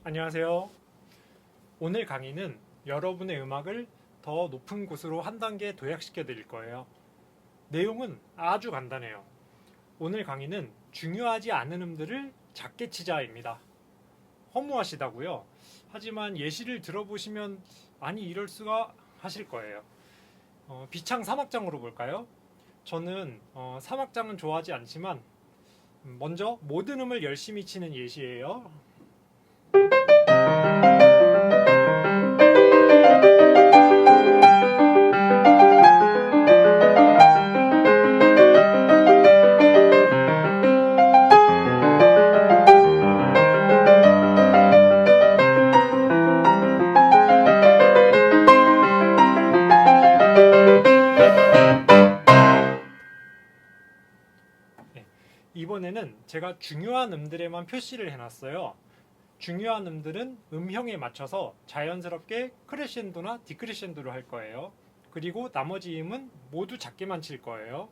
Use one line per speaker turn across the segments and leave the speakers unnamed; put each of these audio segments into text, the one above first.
안녕하세요. 오늘 강의는 여러분의 음악을 더 높은 곳으로 한 단계 도약시켜 드릴 거예요. 내용은 아주 간단해요. 오늘 강의는 중요하지 않은 음들을 작게 치자입니다. 허무하시다고요? 하지만 예시를 들어보시면 아니 이럴 수가 하실 거예요. 비창 3악장으로 볼까요? 저는 3악장은 좋아하지 않지만 먼저 모든 음을 열심히 치는 예시예요. 네, 이번에는 제가 중요한 음들에만 표시를 해놨어요. 중요한 음들은 음형에 맞춰서 자연스럽게 크레셴도나 디크레셴도를 할 거예요. 그리고 나머지 음은 모두 작게만 칠 거예요.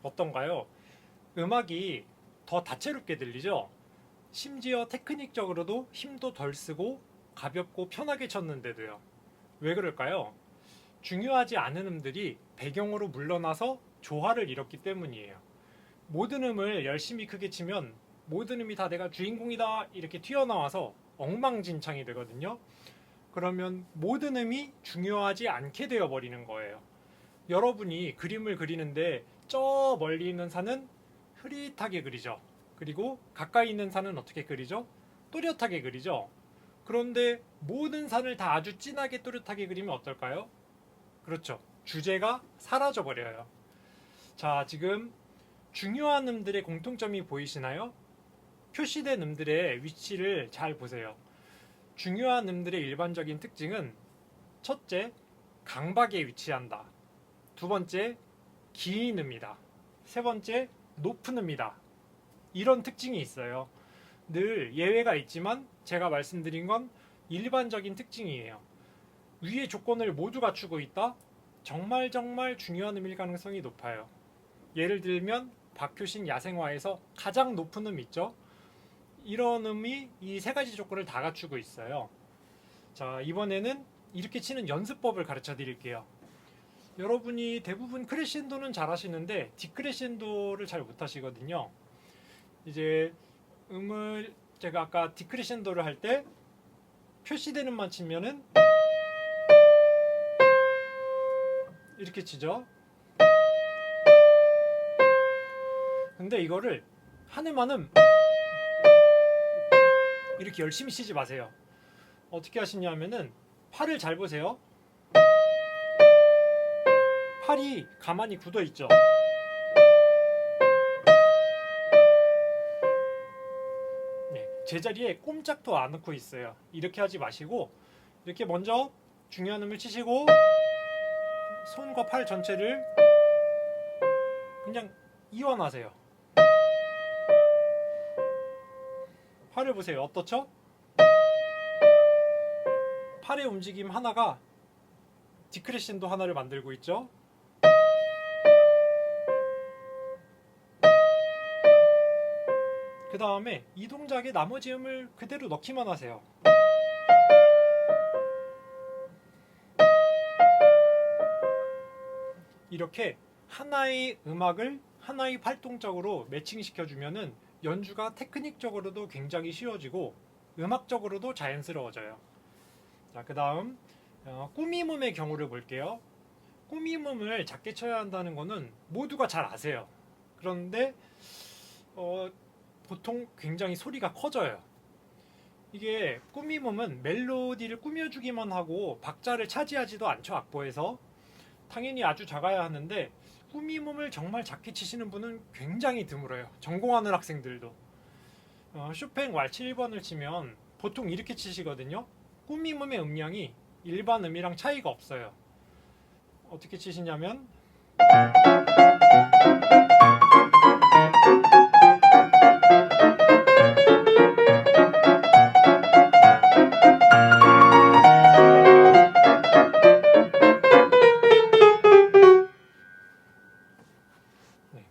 어떤가요? 음악이 더 다채롭게 들리죠? 심지어 테크닉적으로도 힘도 덜 쓰고 가볍고 편하게 쳤는데도요. 왜 그럴까요? 중요하지 않은 음들이 배경으로 물러나서 조화를 이뤘기 때문이에요. 모든 음을 열심히 크게 치면 모든 음이 다 내가 주인공이다 이렇게 튀어나와서 엉망진창이 되거든요. 그러면 모든 음이 중요하지 않게 되어버리는 거예요. 여러분이 그림을 그리는데 저 멀리 있는 산은 흐릿하게 그리죠. 그리고 가까이 있는 산은 어떻게 그리죠? 또렷하게 그리죠. 그런데 모든 산을 다 아주 진하게 또렷하게 그리면 어떨까요? 그렇죠. 주제가 사라져 버려요. 자, 지금 중요한 음들의 공통점이 보이시나요? 표시된 음들의 위치를 잘 보세요. 중요한 음들의 일반적인 특징은 첫째, 강박에 위치한다. 두 번째, 긴 음이다. 세 번째, 높은 음이다. 이런 특징이 있어요. 늘 예외가 있지만 제가 말씀드린 건 일반적인 특징이에요. 위의 조건을 모두 갖추고 있다? 정말 중요한 음일 가능성이 높아요. 예를 들면 박효신 야생화에서 가장 높은 음 있죠? 이런 음이 이 세 가지 조건을 다 갖추고 있어요. 자, 이번에는 이렇게 치는 연습법을 가르쳐 드릴게요. 여러분이 대부분 크레셴도는 잘 하시는데 디크레셴도를 잘 못 하시거든요. 이제 음을 제가 아까 디크레셴도를 할 때 표시된 음만 치면은 이렇게 치죠. 근데 이거를 한 음만은 이렇게 열심히 치지 마세요. 어떻게 하시냐면은 팔을 잘 보세요. 팔이 가만히 굳어 있죠. 네, 제자리에 꼼짝도 안 놓고 있어요. 이렇게 하지 마시고 이렇게 먼저 중요한 음을 치시고 손과 팔 전체를 그냥 이완하세요. 팔을 보세요. 어떻죠? 팔의 움직임 하나가 디크레셴도 하나를 만들고 있죠. 그 다음에 이 동작에 나머지 음을 그대로 넣기만 하세요. 이렇게 하나의 음악을 하나의 활동적으로 매칭시켜주면은 연주가 테크닉적으로도 굉장히 쉬워지고 음악적으로도 자연스러워져요. 자, 그 다음 꾸밈음의 경우를 볼게요. 꾸밈음을 작게 쳐야 한다는 거는 모두가 잘 아세요. 그런데 보통 굉장히 소리가 커져요. 이게 꾸밈음은 멜로디를 꾸며주기만 하고 박자를 차지하지도 않죠, 악보에서. 당연히 아주 작아야 하는데 꾸밈음을 정말 작게 치시는 분은 굉장히 드물어요. 전공하는 학생들도. 쇼팽 왈츠 1번을 치면 보통 이렇게 치시거든요. 꾸밈음의 음량이 일반 음이랑 차이가 없어요. 어떻게 치시냐면 네.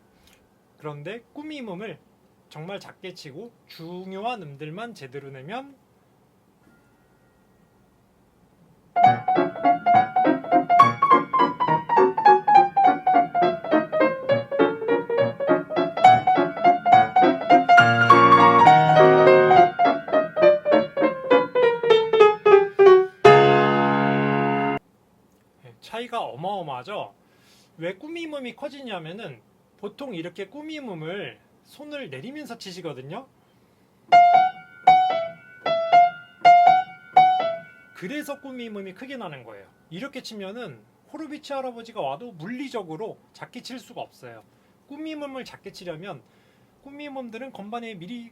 그런데 꾸밈음을 정말 작게 치고 중요한 음들만 제대로 내면 차이가 어마어마하죠. 왜 꾸밈음이 커지냐면은 보통 이렇게 꾸밈음을 손을 내리면서 치시거든요. 그래서 꾸밈음이 크게 나는 거예요. 이렇게 치면은 호르비치 할아버지가 와도 물리적으로 작게 칠 수가 없어요. 꾸밈음을 작게 치려면 꾸밈음들은 건반에 미리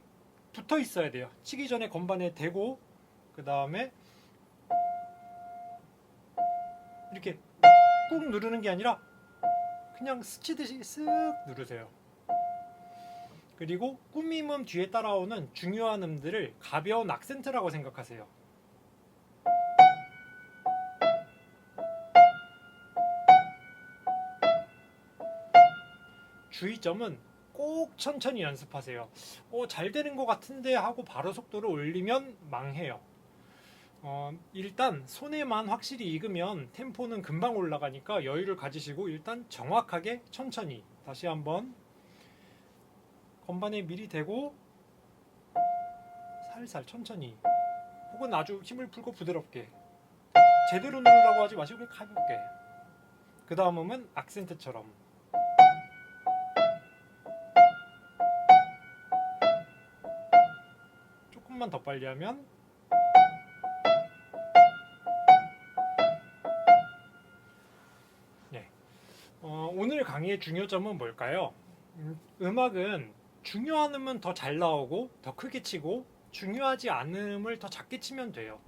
붙어 있어야 돼요. 치기 전에 건반에 대고 그 다음에 이렇게 꾹 누르는 게 아니라 그냥 스치듯이 쓱 누르세요. 그리고 꾸밈음 뒤에 따라오는 중요한 음들을 가벼운 악센트라고 생각하세요. 주의점은 꼭 천천히 연습하세요. 잘 되는 것 같은데 하고 바로 속도를 올리면 망해요. 일단 손에만 확실히 익으면 템포는 금방 올라가니까 여유를 가지시고 일단 정확하게 천천히 다시 한번 건반에 미리 대고 살살 천천히 혹은 아주 힘을 풀고 부드럽게 제대로 누르라고 하지 마시고 가볍게 그 다음 음은 악센트처럼 조금만 더 빨리 하면 네. 오늘 강의의 중요점은 뭘까요? 음악은 중요한 음은 더 잘 나오고 더 크게 치고 중요하지 않은 음을 더 작게 치면 돼요.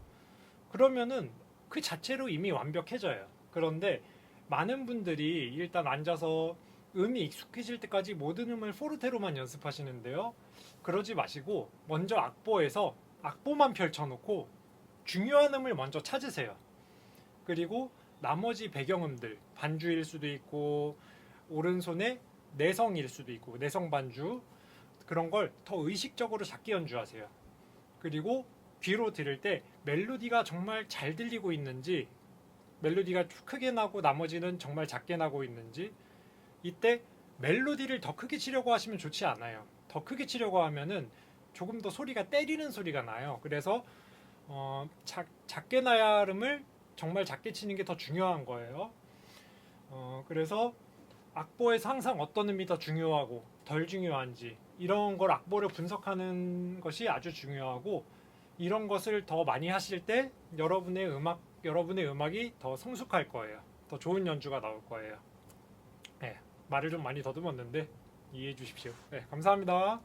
그러면은 그 자체로 이미 완벽해져요. 그런데 많은 분들이 일단 앉아서 음이 익숙해질 때까지 모든 음을 포르테로만 연습하시는데요. 그러지 마시고 먼저 악보에서 악보만 펼쳐놓고 중요한 음을 먼저 찾으세요. 그리고 나머지 배경음들 반주일 수도 있고 오른손에 내성일 수도 있고 내성 반주 그런 걸 더 의식적으로 작게 연주하세요. 그리고 귀로 들을 때 멜로디가 정말 잘 들리고 있는지 멜로디가 크게 나고 나머지는 정말 작게 나고 있는지 이때 멜로디를 더 크게 치려고 하시면 좋지 않아요. 더 크게 치려고 하면은 조금 더 소리가 때리는 소리가 나요. 그래서 작게 나야 음을 정말 작게 치는 게 더 중요한 거예요. 그래서 악보에서 항상 어떤 음이 더 중요하고 덜 중요한지 이런 걸 악보를 분석하는 것이 아주 중요하고 이런 것을 더 많이 하실 때 여러분의 음악이 더 성숙할 거예요. 더 좋은 연주가 나올 거예요. 네, 말을 좀 많이 더듬었는데 이해해 주십시오. 네, 감사합니다.